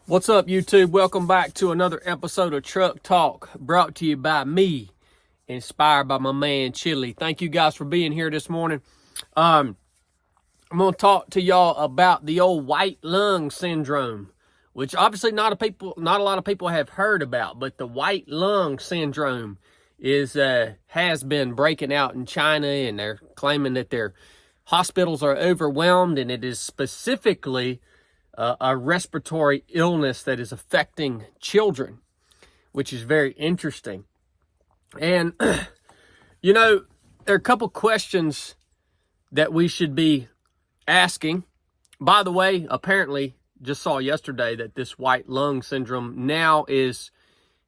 What's up, YouTube? Welcome back to another episode of Truck Talk, brought to you by me, inspired by my man Chili. Thank you guys for being here this morning. I'm going to talk to y'all about the old white lung syndrome, which obviously not a lot of people have heard about, but the white lung syndrome has been breaking out in China, and they're claiming that their hospitals are overwhelmed, and it is specifically a respiratory illness that is affecting children, which is very interesting. And, there are a couple questions that we should be asking. By the way, apparently, just saw yesterday that this white lung syndrome now is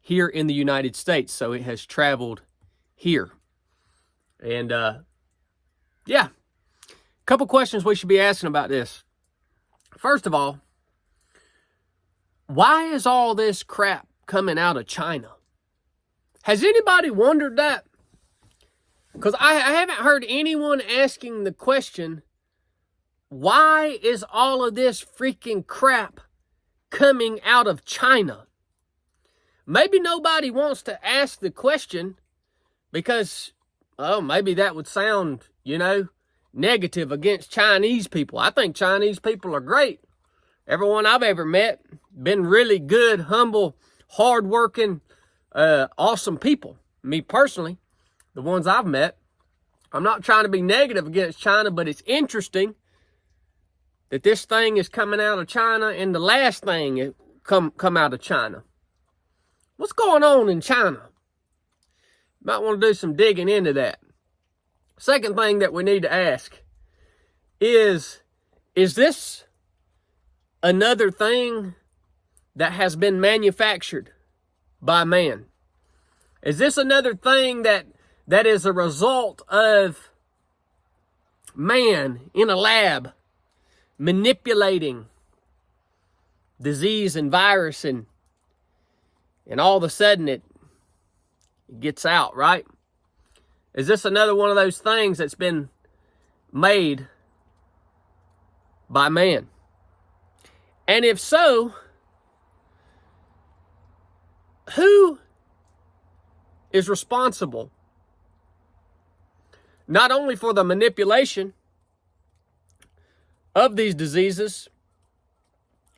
here in the United States, so it has traveled here. And, a couple questions we should be asking about this. First of all, why is all this crap coming out of China? Has anybody wondered that? Because I haven't heard anyone asking the question, why is all of this freaking crap coming out of China? Maybe nobody wants to ask the question because, maybe that would sound, negative against Chinese people. I think Chinese people are great. Everyone I've ever met, been really good, humble, hardworking, awesome people. Me personally, the ones I've met. I'm not trying to be negative against China, but it's interesting that this thing is coming out of China and the last thing come out of China. What's going on in China? Might want to do some digging into that. Second thing that we need to ask is this another thing that has been manufactured by man? Is this another thing that is a result of man in a lab manipulating disease and virus and all of a sudden it gets out, right? Is this another one of those things that's been made by man? And if so, who is responsible not only for the manipulation of these diseases,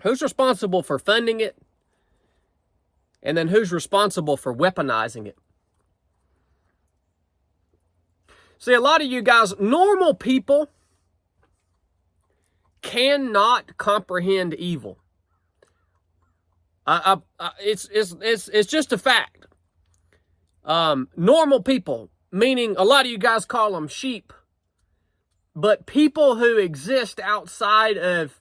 who's responsible for funding it, and then who's responsible for weaponizing it? See, a lot of you guys, normal people, cannot comprehend evil. It's just a fact. Normal people, meaning a lot of you guys call them sheep, but people who exist outside of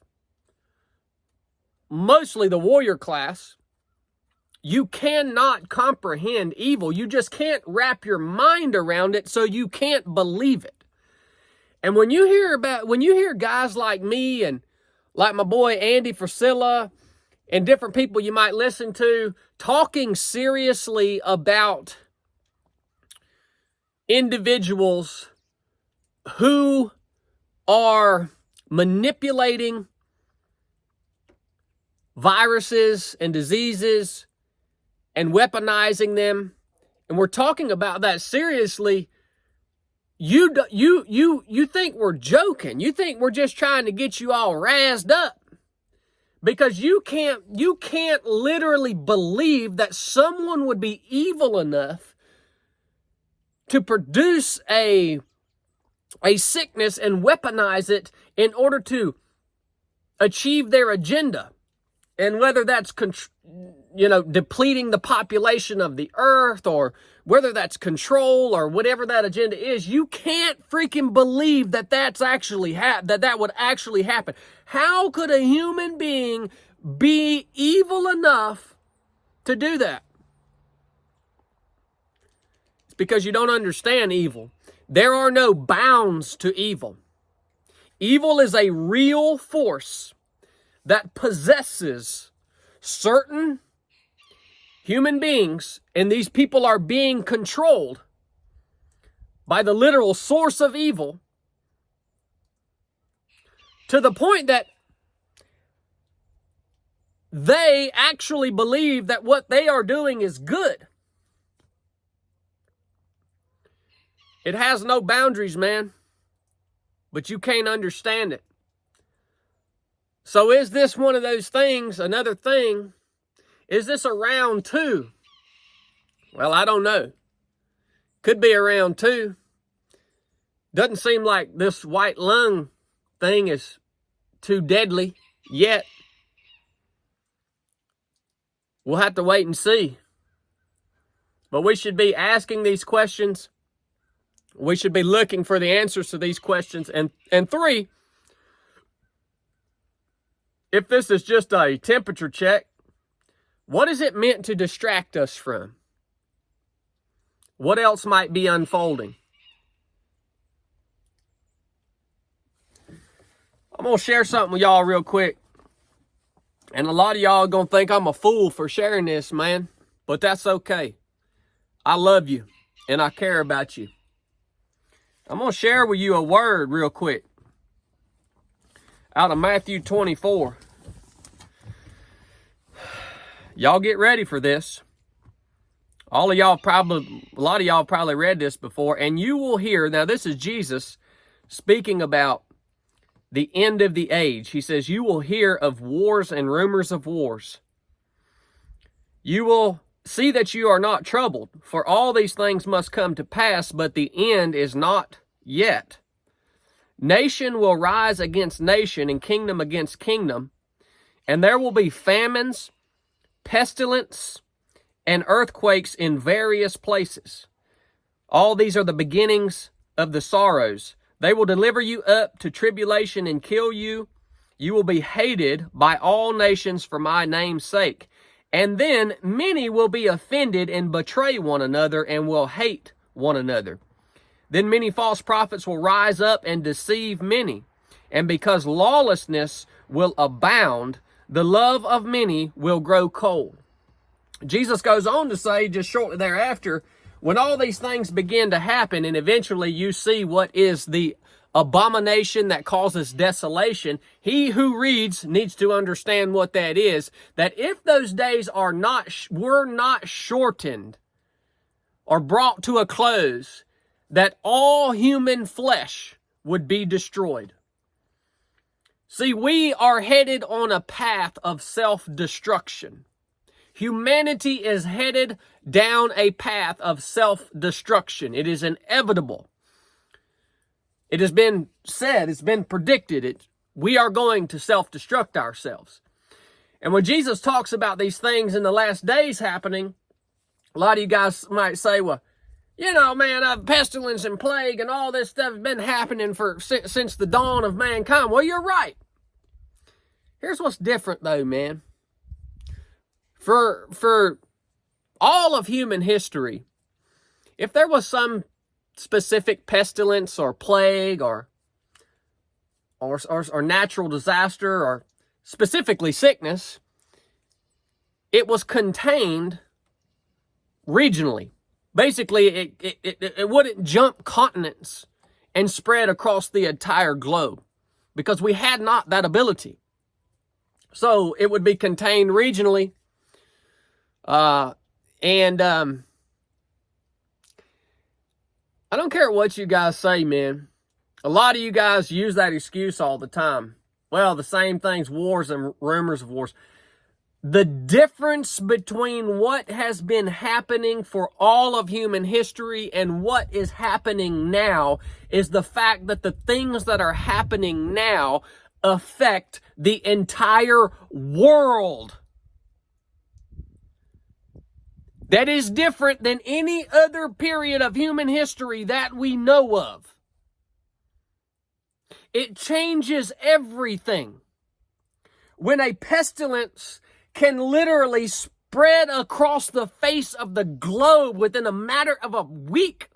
mostly the warrior class, you cannot comprehend evil. You just can't wrap your mind around it, so you can't believe it. And when you hear guys like me and like my boy Andy Frisella and different people you might listen to talking seriously about individuals who are manipulating viruses and diseases and weaponizing them, and we're talking about that seriously, you think we're joking. You think we're just trying to get you all razzed up, because you can't literally believe that someone would be evil enough to produce a sickness and weaponize it in order to achieve their agenda. And whether that's depleting the population of the earth, or whether that's control, or whatever that agenda is, you can't freaking believe that that's actually that would actually happen. How could a human being be evil enough to do that? It's because you don't understand evil. There are no bounds to evil. Evil is a real force that possesses certain human beings, and these people are being controlled by the literal source of evil, to the point that they actually believe that what they are doing is good. It has no boundaries, man, but you can't understand it. So is this one of those things, another thing, is this a round two? Well, I don't know. Could be a round two. Doesn't seem like this white lung thing is too deadly yet. We'll have to wait and see. But we should be asking these questions. We should be looking for the answers to these questions. And three, if this is just a temperature check, what is it meant to distract us from? What else might be unfolding? I'm going to share something with y'all real quick. And a lot of y'all are going to think I'm a fool for sharing this, man. But that's okay. I love you, and I care about you. I'm going to share with you a word real quick out of Matthew 24. Y'all get ready for this. A lot of y'all probably read this before, and you will hear, now this is Jesus speaking about the end of the age. He says, you will hear of wars and rumors of wars. You will see that you are not troubled, for all these things must come to pass, but the end is not yet. Nation will rise against nation and kingdom against kingdom, and there will be famines, pestilence, and earthquakes in various places. All these are the beginnings of the sorrows. They will deliver you up to tribulation and kill you. You will be hated by all nations for my name's sake. And then many will be offended and betray one another and will hate one another. Then many false prophets will rise up and deceive many. And because lawlessness will abound, the love of many will grow cold. Jesus goes on to say just shortly thereafter, when all these things begin to happen and eventually you see what is the abomination that causes desolation, he who reads needs to understand what that is, that if those days were not shortened or brought to a close, that all human flesh would be destroyed. See, we are headed on a path of self-destruction. Humanity is headed down a path of self-destruction. It is inevitable. It has been said, it's been predicted, we are going to self-destruct ourselves. And when Jesus talks about these things in the last days happening, a lot of you guys might say, well, you know, man, pestilence and plague and all this stuff has been happening since the dawn of mankind. Well, you're right. Here's what's different though, man. For all of human history, if there was some specific pestilence or plague or natural disaster or specifically sickness, it was contained regionally. Basically, it wouldn't jump continents and spread across the entire globe because we had not that ability. So it would be contained regionally. I don't care what you guys say, man. A lot of you guys use that excuse all the time. Well, the same things, wars and rumors of wars. The difference between what has been happening for all of human history and what is happening now is the fact that the things that are happening now affect the entire world. That is different than any other period of human history that we know of. It changes everything. When a pestilence can literally spread across the face of the globe within a matter of a week.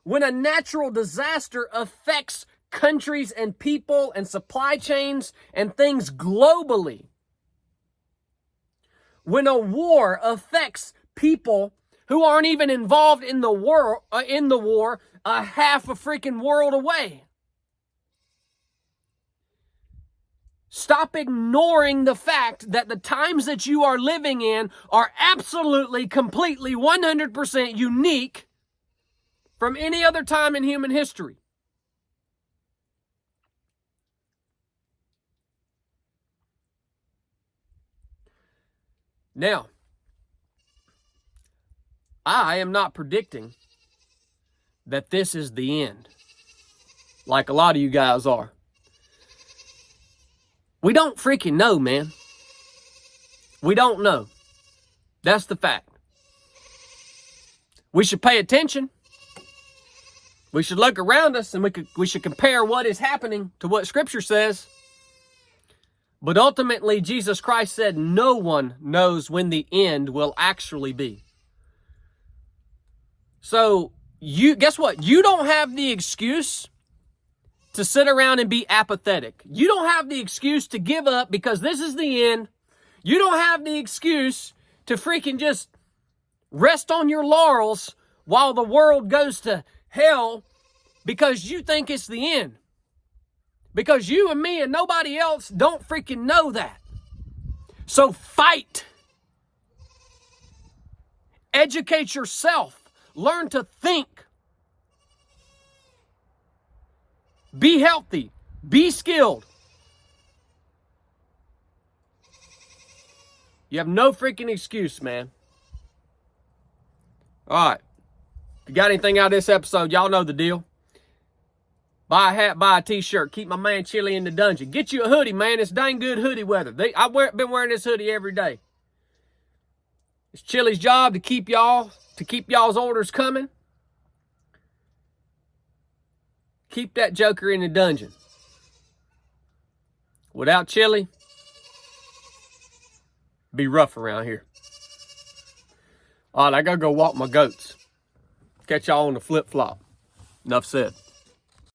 When a natural disaster affects countries and people and supply chains and things globally. When a war affects people who aren't even involved in the war, a half a freaking world away. Stop ignoring the fact that the times that you are living in are absolutely, completely, 100% unique from any other time in human history. Now, I am not predicting that this is the end, like a lot of you guys are. We don't freaking know, man. We don't know. That's the fact. We should pay attention. We should look around us and we should compare what is happening to what Scripture says. But ultimately, Jesus Christ said no one knows when the end will actually be. So, guess what? You don't have the excuse to sit around and be apathetic. You don't have the excuse to give up because this is the end. You don't have the excuse to freaking just rest on your laurels while the world goes to hell because you think it's the end. Because you and me and nobody else don't freaking know that. So fight. Educate yourself. Learn to think. Be healthy. Be skilled. You have no freaking excuse, man. All right. If you got anything out of this episode, y'all know the deal. Buy a hat, buy a t-shirt. Keep my man Chili in the dungeon. Get you a hoodie, man. It's dang good hoodie weather. I've been wearing this hoodie every day. It's Chili's job to keep y'all's orders coming. Keep that joker in the dungeon. Without Chili, be rough around here. All right, I gotta go walk my goats. Catch y'all on the flip-flop. Enough said.